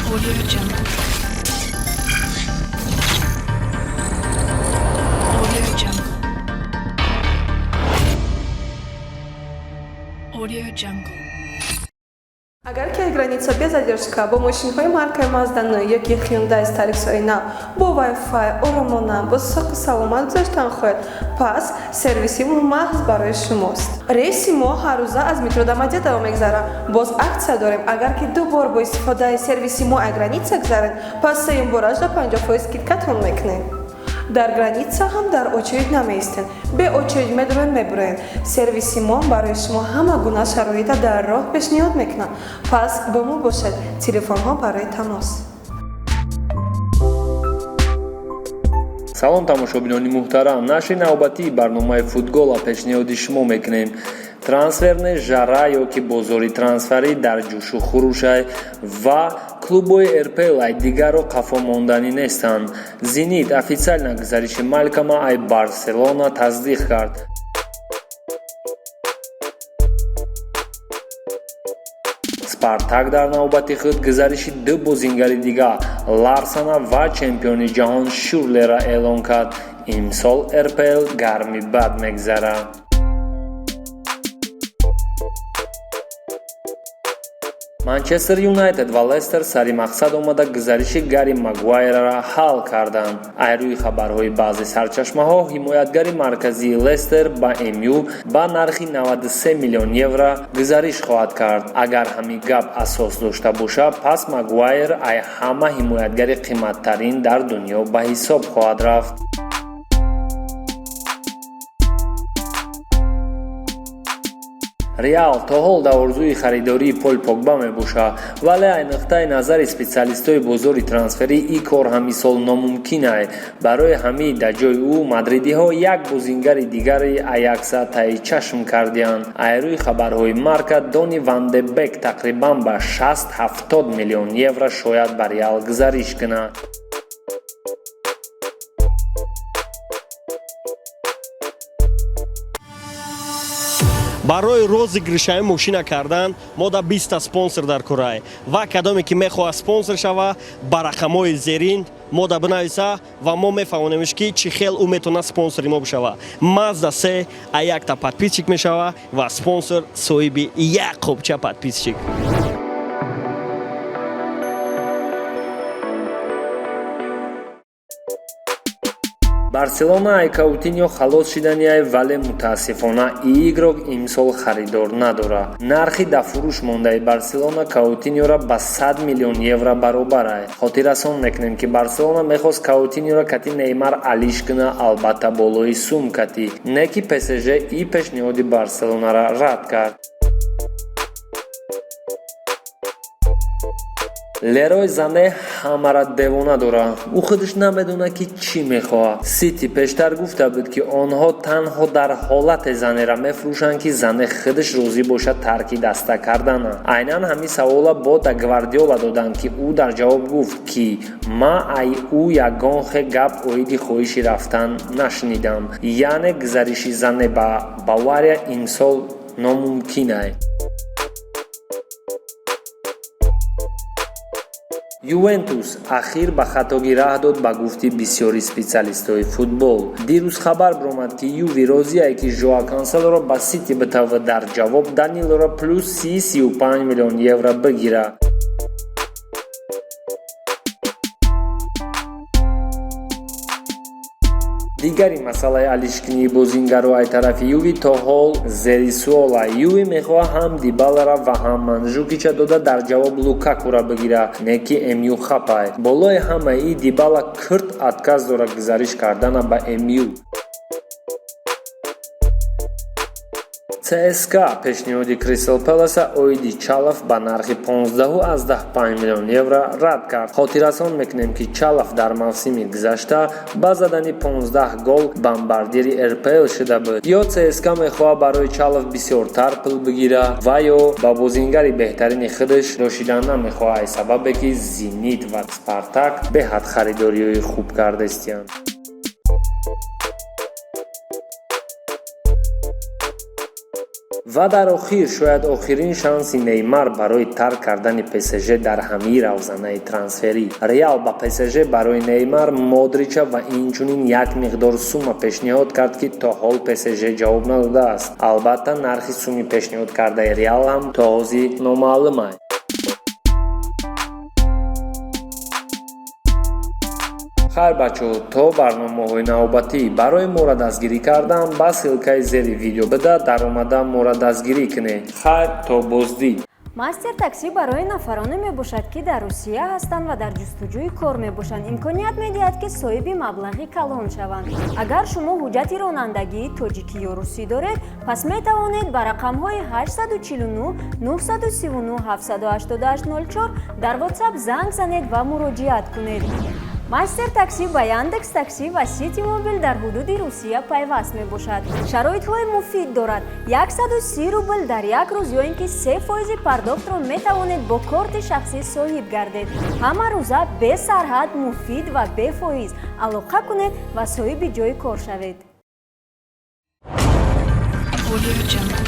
Audio Jungle. Audio Jungle. Audio Jungle. Agar kerak граница без задержка бо мошинҳои маркаи Mazda 9 yoki Hyundai Staxel бо Wi-Fi оромона бо соху саломат гузаштан хоҳед, пас сервиси маҳз барои шумост. Рейси мо ҳар рӯза аз метро Домодедово давом мегзарад. Боз аксия дорем, агар ки ду бор бо истифодаи сервиси мо аз граница гузаред, пас сеюм бораш до 50% скидкатон мекунем. Дар граница ҳам дар очередь намеистед. Бе очередь медурен мебурен. Сервиси мо барои шумо ҳама гуна шароита дар роҳ пешниҳод мекунад. Пас бо мо бошед. Телефонҳо барои тамос. салом тамошобинони муҳтарам, нашри навбатии барномаи футбола пешниҳоди шумо мекунем. трансферне жара ёки бозори трансферӣ дар ҷӯшу хурӯшай ва клубҳои РПЛ ай дигарро қафо монданӣ нестанд. Зенит официально гузариши Малкома ай Барселона тасдиқ кард. Спартак дар навбати худ гузариши ду бозингари дигар Ларсона ва чемпиони ҷаҳон Шурлера эълон кард. Имсол РПЛ гарми бад мегзарад. Манчестер Юнайтед ва Лестер сари мақсад омада гузариши Гарри Магуайрро ҳал карданд. Айрӯи хабарҳои баъзе сарчашмаҳо ҳимоятгари марказии Лестер ба МЮ ба нархи 93 миллион евро гузариш хоҳад кард. Агар ҳамин гап асос дошта бошад, пас Магуайр ай ҳама ҳимоятгари қиматтарин дар дунё ба ҳисоб хоҳад рафт. Реал то ҳол дар орзуи харидории Пол Погба мебошад, вале айниқтаи назари специалистои бозори трансферӣ ин кор ҳамисол номумкин аст. Барои ҳамин дар ҷои ӯ мадридиҳо як бозингари дигари Аякса таи чашм карданд. Айрӯи хабарҳои Марка Дони ван де Бек тақрибан ба 60-70 миллион евро шояд ба Реал гузариш кунад. барои розыгришаи мошина кардан мо да 20 спонсор дар кораи ва кадоме ки мехоҳад спонсор шава ба рақамҳои зерин мо да бинависа ва мо мефаҳмонемш ки чӣ хел ӯ метавонад спонсори мо бишава. Mazda 3 а якта подписчик мешава ва спонсор соҳиби як қопча подписчик. Барселона ай Каутиньо халос шиданиай, вале мутаассифона игрок имсол харидор надорад. Нархи дар фурӯш мондаи Барселона Каутиньоро ба 100 миллион евро баробар аст. Хотиррасон мекунем ки Барселона мехост Каутиньоро кати Неймар алиш куна, албатта болои сум кати. Не ки ПСЖ и пешниҳоди Барселонаро рад кард. Лерой Зане ҳамаро девона дорад. ӯ худаш намедонад ки чӣ мехоҳад. Сити пештар гуфта буд ки онҳо танҳо дар ҳолате Занеро мефурӯшанд ки Зане худаш розӣ бошад тарки даста кардана. Айнан ҳамин савола бода Гвардиола доданд ки ӯ дар ҷавоб гуфт ки ман ай ӯ ягон хе гап оиди хоҳиши рафтан нашнидам. Яъне гузариши Зане ба Бавария имсол номумкин аст. Ювентус ахир ба хатогӣ раҳ дод ба гуфти бисёри специалистои футбол. Дирӯз хабар биромад ки Юви розиае ки Жоа Канселоро ба Сити битавад, дар ҷавоб Данилоро плюс 30-35 миллион евро бигирад. дигари масъалаи алишкунии бозингарои тарафи Юви то ҳол зери суола. Юви мехоҳад ҳам Дибаларо ва ҳам Манжукича дода дар ҷавоб Лукакуро бигирад, не ки МЮ хапай. Болои ҳамаи Дибала курт отказ дорад гузариш кардана ба МЮ. ЦСКА пешниҳоди Кристал Пэласа оиди Чалов ба нархи 15-15 миллион евро рад кард. Хотиррасон мекунем ки Чалов дар мавсими гузашта ба задани 15 гол бомбардири РПЛ шуда буд. ё ЦСКА мехоҳад барои Чалов бисёртар пул бигирад ва ё ба бозингари беҳтарини худаш дошидан намехоҳад, сабабе ки Зенит ва Спартак беҳад харидориҳои хуб кардастанд. ва дар охир шояд охирин шанси Неймар барои тарк кардани ПСЖ дар ҳамин равзанаи трансферӣ. Реал ба ПСЖ барои Неймар, Модрича ва инчунин як миқдор сумма пешниҳод кард ки то ҳол ПСЖ ҷавоб надодааст. Албатта нархи сумми пешниҳод кардаи Реал ҳам то ҳозир номаълум аст. хайр бачаҳо, то барномаҳои навбатӣ барои моро дастгирӣ кардан ба ссилкаи зери видео бида даромада моро дастгирӣ кунед. Хайр, то боздид. мастер таксӣ барои нафароне мебошад ки дар Русия ҳастанд ва дар ҷустуҷӯи кор мебошанд. Имконият медиҳад ки соҳиби маблағи калон шаванд. Агар шумо ҳуҷҷати ронандагии тоҷикӣ ё русӣ доред, пас метавонед ба рақамҳои 849 939 78804 дар WhatsApp занг занед ва муроҷиат кунед. мастер таксӣ ба Яндекс таксӣ ва Сити Мобил дар ҳудуди Русия пайваст мебошад. шароитҳои муфид дорад. 130 рубл дар як рӯз ё ин ки 3% пардохтро метавонед бо корти шахсӣ соҳиб гардед. ҳама рӯза бе сарҳад, муфид ва бефоиз. алоқа кунед ва соҳиби ҷойи кор шавед. Audio Jungle.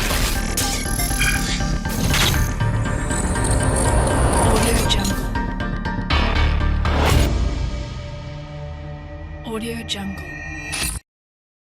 Audio Jungle. Audio Jungle.